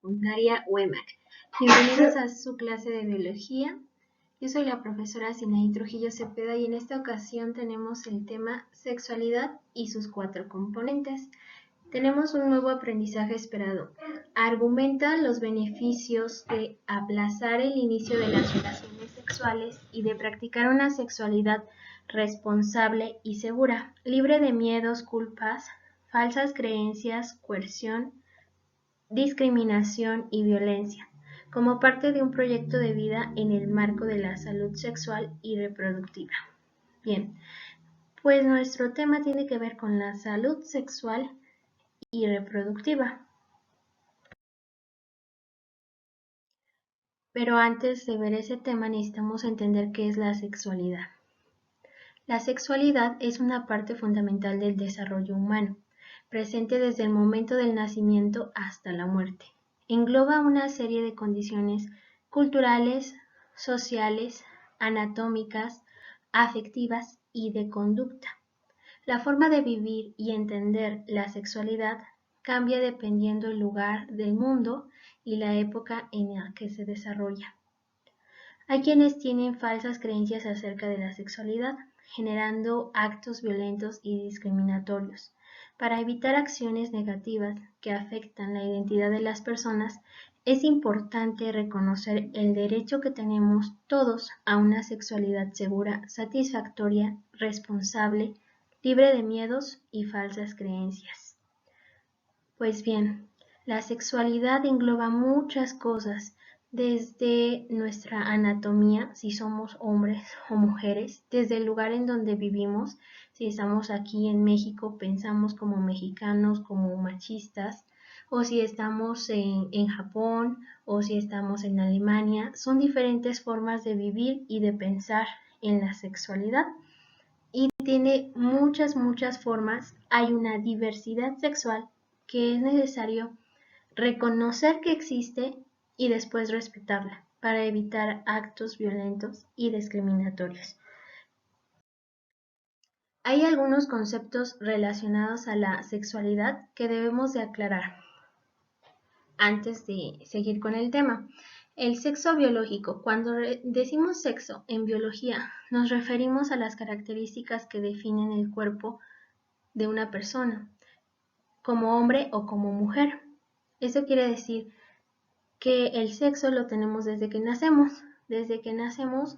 secundaria UEMAC. Bienvenidos a su clase de biología. Yo soy la profesora Sinaí Trujillo Cepeda y en esta ocasión tenemos el tema sexualidad y sus 4 componentes. Tenemos un nuevo aprendizaje esperado. Argumenta los beneficios de aplazar el inicio de las relaciones sexuales y de practicar una sexualidad responsable y segura, libre de miedos, culpas, falsas creencias, coerción, discriminación y violencia, como parte de un proyecto de vida en el marco de la salud sexual y reproductiva. Bien, pues nuestro tema tiene que ver con la salud sexual y reproductiva. Pero antes de ver ese tema necesitamos entender qué es la sexualidad. La sexualidad es una parte fundamental del desarrollo humano, presente desde el momento del nacimiento hasta la muerte. Engloba una serie de condiciones culturales, sociales, anatómicas, afectivas y de conducta. La forma de vivir y entender la sexualidad cambia dependiendo del lugar del mundo y la época en la que se desarrolla. Hay quienes tienen falsas creencias acerca de la sexualidad, generando actos violentos y discriminatorios. Para evitar acciones negativas que afectan la identidad de las personas, es importante reconocer el derecho que tenemos todos a una sexualidad segura, satisfactoria, responsable, libre de miedos y falsas creencias. Pues bien, la sexualidad engloba muchas cosas, desde nuestra anatomía, si somos hombres o mujeres, desde el lugar en donde vivimos, si estamos aquí en México, pensamos como mexicanos, como machistas, o si estamos en Japón, o si estamos en Alemania, son diferentes formas de vivir y de pensar en la sexualidad. Y tiene muchas formas, hay una diversidad sexual que es necesario reconocer que existe y después respetarla para evitar actos violentos y discriminatorios. Hay algunos conceptos relacionados a la sexualidad que debemos de aclarar antes de seguir con el tema. El sexo biológico. Cuando decimos sexo en biología, nos referimos a las características que definen el cuerpo de una persona, como hombre o como mujer. Eso quiere decir que el sexo lo tenemos desde que nacemos. Desde que nacemos,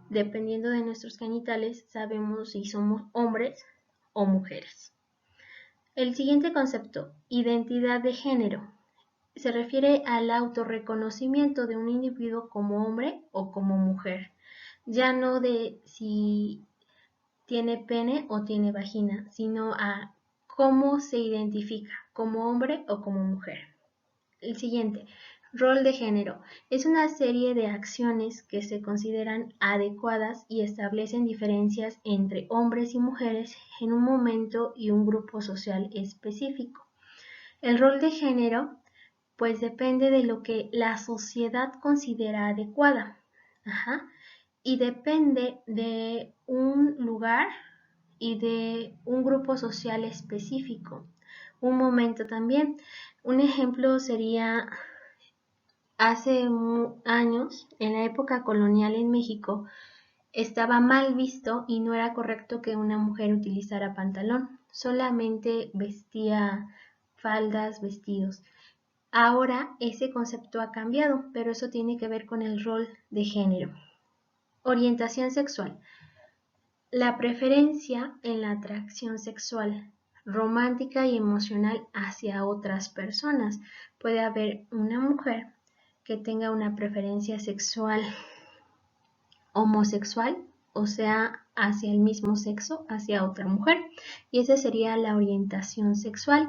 dependiendo de nuestros genitales, sabemos si somos hombres o mujeres. El siguiente concepto, identidad de género, se refiere al autorreconocimiento de un individuo como hombre o como mujer, ya no de si tiene pene o tiene vagina, sino a cómo se identifica, como hombre o como mujer. El siguiente, rol de género, es una serie de acciones que se consideran adecuadas y establecen diferencias entre hombres y mujeres en un momento y un grupo social específico. El rol de género, pues depende de lo que la sociedad considera adecuada. Y depende de un lugar y de un grupo social específico. Un momento también. Un ejemplo sería hace años, en la época colonial en México, estaba mal visto y no era correcto que una mujer utilizara pantalón, solamente vestía faldas, vestidos. Ahora ese concepto ha cambiado, pero eso tiene que ver con el rol de género. Orientación sexual. La preferencia en la atracción sexual, romántica y emocional hacia otras personas. Puede haber una mujer que tenga una preferencia sexual homosexual, o sea, hacia el mismo sexo, hacia otra mujer. Y esa sería la orientación sexual.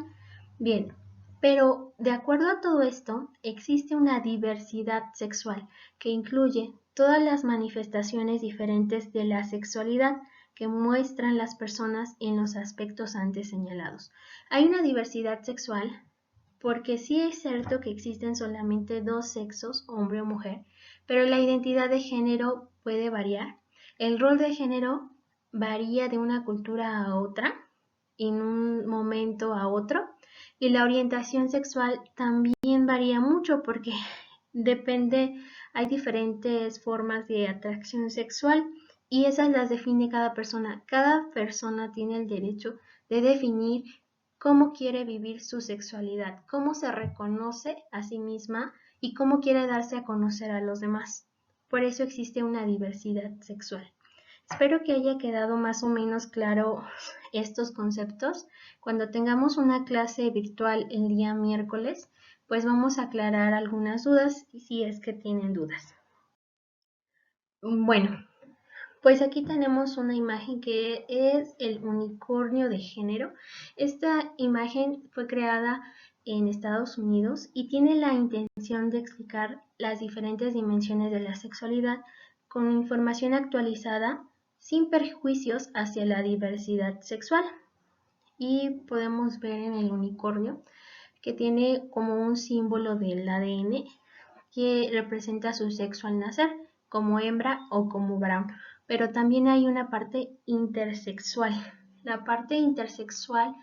Bien, pero de acuerdo a todo esto, existe una diversidad sexual que incluye todas las manifestaciones diferentes de la sexualidad que muestran las personas en los aspectos antes señalados. Hay una diversidad sexual porque sí es cierto que existen solamente dos sexos, hombre o mujer, pero la identidad de género puede variar. El rol de género varía de una cultura a otra, en un momento a otro, y la orientación sexual también también varía mucho porque depende, hay diferentes formas de atracción sexual y esas las define cada persona. Cada persona tiene el derecho de definir cómo quiere vivir su sexualidad, cómo se reconoce a sí misma y cómo quiere darse a conocer a los demás. Por eso existe una diversidad sexual. Espero que haya quedado más o menos claro estos conceptos. Cuando tengamos una clase virtual el día miércoles, pues vamos a aclarar algunas dudas si es que tienen dudas. Bueno, pues aquí tenemos una imagen que es el unicornio de género. Esta imagen fue creada en Estados Unidos y tiene la intención de explicar las diferentes dimensiones de la sexualidad con información actualizada sin perjuicios hacia la diversidad sexual. Y podemos ver en el unicornio que tiene como un símbolo del ADN que representa su sexo al nacer, como hembra o como varón. Pero también hay una parte intersexual. La parte intersexual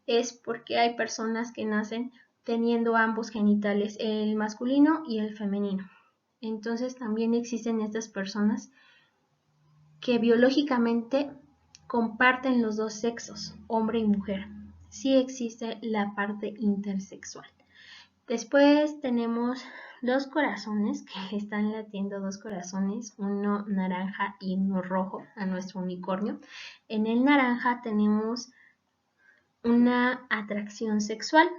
es porque hay personas que nacen teniendo ambos genitales, el masculino y el femenino. Entonces también existen estas personas que biológicamente comparten los dos sexos, hombre y mujer. Sí existe la parte intersexual. Después tenemos dos corazones que están latiendo, dos corazones, uno naranja y uno rojo a nuestro unicornio. En el naranja tenemos una atracción sexual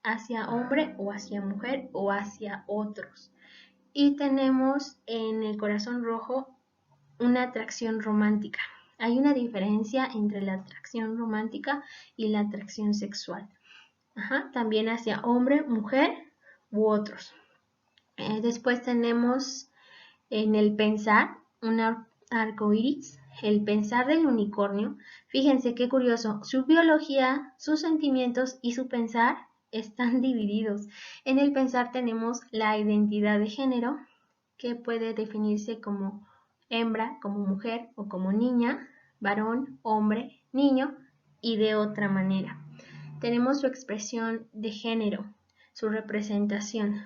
hacia hombre o hacia mujer o hacia otros. Y tenemos en el corazón rojo una atracción romántica. Hay una diferencia entre la atracción romántica y la atracción sexual. También hacia hombre, mujer u otros. Después tenemos en el pensar un arco iris, el pensar del unicornio. Fíjense qué curioso, su biología, sus sentimientos y su pensar están divididos. En el pensar tenemos la identidad de género, que puede definirse como hembra, como mujer o como niña, varón, hombre, niño y de otra manera. Tenemos su expresión de género, su representación,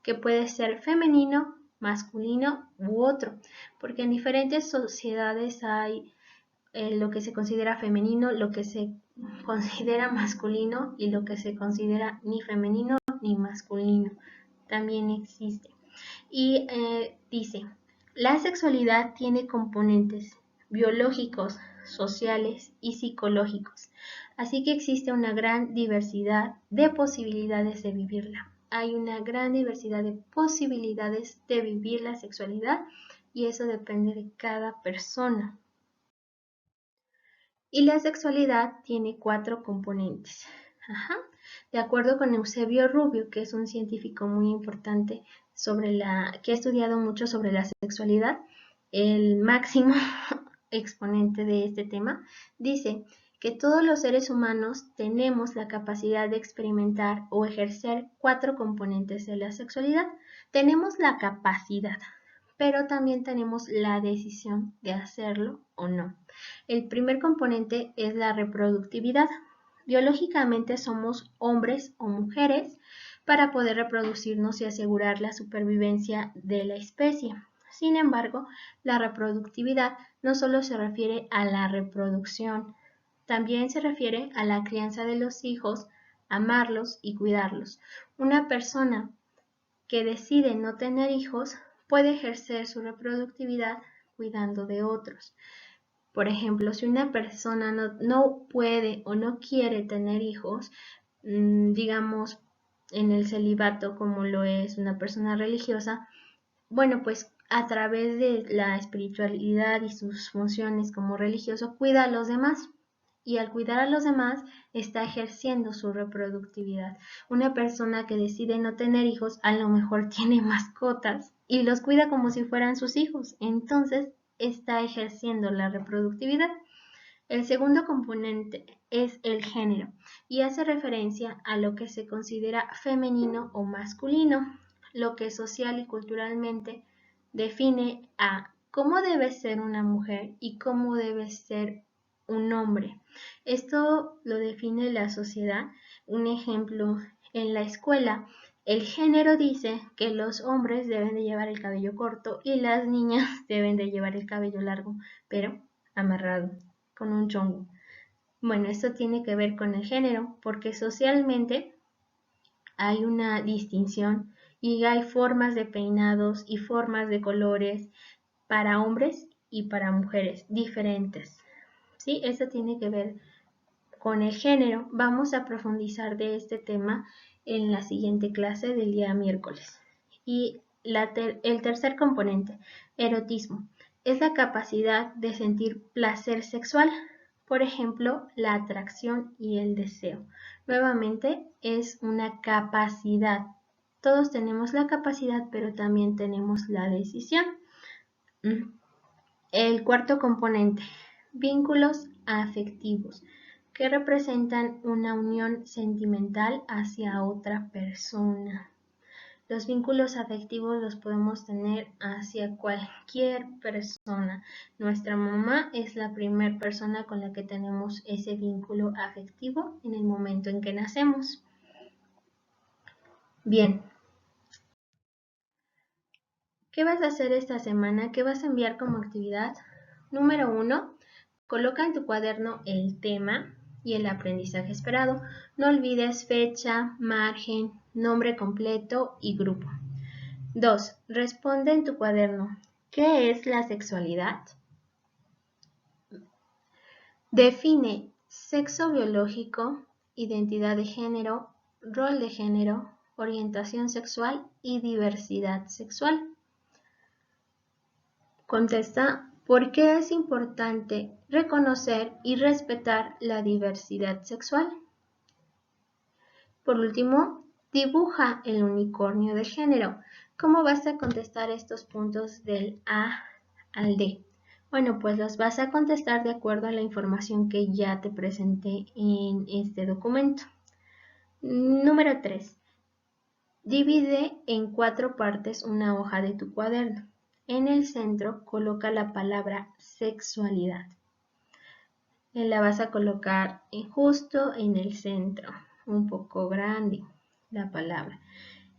que puede ser femenino, masculino u otro, porque en diferentes sociedades hay lo que se considera femenino, lo que se considera masculino y lo que se considera ni femenino ni masculino. También existe. Y dice, la sexualidad tiene componentes biológicos, sociales y psicológicos, así que existe una gran diversidad de posibilidades de vivirla. Hay una gran diversidad de posibilidades de vivir la sexualidad y eso depende de cada persona. Y la sexualidad tiene 4 componentes. De acuerdo con Eusebio Rubio, que es un científico muy importante que ha estudiado mucho sobre la sexualidad, el máximo exponente de este tema, dice que todos los seres humanos tenemos la capacidad de experimentar o ejercer 4 componentes de la sexualidad. Tenemos la capacidad, pero también tenemos la decisión de hacerlo o no. El primer componente es la reproductividad. Biológicamente somos hombres o mujeres para poder reproducirnos y asegurar la supervivencia de la especie. Sin embargo, la reproductividad no solo se refiere a la reproducción, también se refiere a la crianza de los hijos, amarlos y cuidarlos. Una persona que decide no tener hijos puede ejercer su reproductividad cuidando de otros. Por ejemplo, si una persona no puede o no quiere tener hijos, digamos en el celibato como lo es una persona religiosa, bueno, pues a través de la espiritualidad y sus funciones como religioso cuida a los demás. Y al cuidar a los demás está ejerciendo su reproductividad. Una persona que decide no tener hijos a lo mejor tiene mascotas y los cuida como si fueran sus hijos. Entonces está ejerciendo la reproductividad. El segundo componente es el género y hace referencia a lo que se considera femenino o masculino, lo que social y culturalmente define a cómo debe ser una mujer y cómo debe ser un hombre. Esto lo define la sociedad. Un ejemplo, en la escuela, El género dice que los hombres deben de llevar el cabello corto y las niñas deben de llevar el cabello largo, pero amarrado, con un chongo. Bueno, esto tiene que ver con el género, porque socialmente hay una distinción y hay formas de peinados y formas de colores para hombres y para mujeres diferentes. ¿Sí? Esto tiene que ver con el género. Vamos a profundizar de este tema en la siguiente clase del día miércoles. Y el tercer componente, erotismo, es la capacidad de sentir placer sexual, por ejemplo, la atracción y el deseo. Nuevamente, es una capacidad. Todos tenemos la capacidad, pero también tenemos la decisión. El cuarto componente, vínculos afectivos, que representan una unión sentimental hacia otra persona. Los vínculos afectivos los podemos tener hacia cualquier persona. Nuestra mamá es la primera persona con la que tenemos ese vínculo afectivo en el momento en que nacemos. Bien. ¿Qué vas a hacer esta semana? ¿Qué vas a enviar como actividad? Número 1. Coloca en tu cuaderno el tema y el aprendizaje esperado. No olvides fecha, margen, nombre completo y grupo. 2. Responde en tu cuaderno. ¿Qué es la sexualidad? Define sexo biológico, identidad de género, rol de género, orientación sexual y diversidad sexual. Contesta, ¿por qué es importante reconocer y respetar la diversidad sexual? Por último, dibuja el unicornio de género. ¿Cómo vas a contestar estos puntos del A al D? Bueno, pues los vas a contestar de acuerdo a la información que ya te presenté en este documento. Número 3. Divide en 4 partes una hoja de tu cuaderno. En el centro coloca la palabra sexualidad. La vas a colocar justo en el centro, un poco grande la palabra.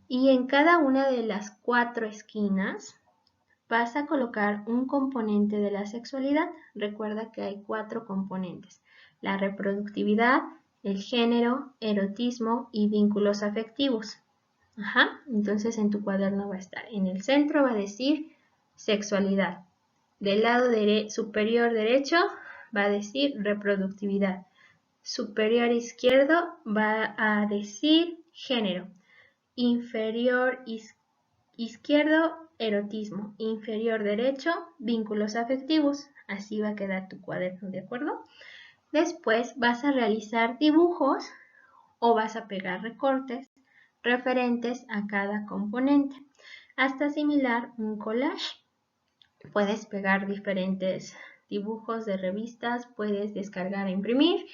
Y en cada una de las 4 esquinas vas a colocar un componente de la sexualidad. Recuerda que hay 4 componentes: la reproductividad, el género, erotismo y vínculos afectivos. Entonces en tu cuaderno va a estar, en el centro va a decir sexualidad. Del lado superior derecho va a decir reproductividad. Superior izquierdo va a decir género. Inferior izquierdo, erotismo. Inferior derecho, vínculos afectivos. Así va a quedar tu cuaderno, ¿de acuerdo? Después vas a realizar dibujos o vas a pegar recortes referentes a cada componente. Hasta asimilar un collage. Puedes pegar diferentes dibujos de revistas, puedes descargar e imprimir,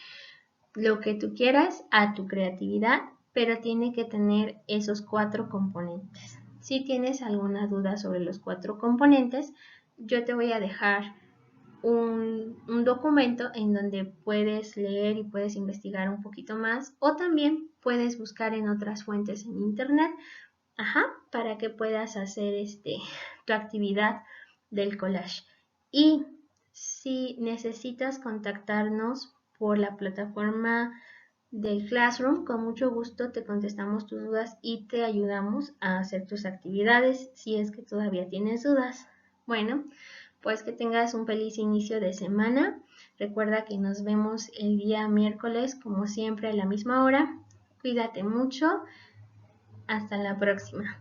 lo que tú quieras a tu creatividad, pero tiene que tener esos 4 componentes. Si tienes alguna duda sobre los 4 componentes, yo te voy a dejar un documento en donde puedes leer y puedes investigar un poquito más, o también puedes buscar en otras fuentes en internet, para que puedas hacer tu actividad del collage. Y si necesitas contactarnos por la plataforma del Classroom, con mucho gusto te contestamos tus dudas y te ayudamos a hacer tus actividades si es que todavía tienes dudas. Bueno, pues que tengas un feliz inicio de semana. Recuerda que nos vemos el día miércoles, como siempre, a la misma hora. Cuídate mucho. Hasta la próxima.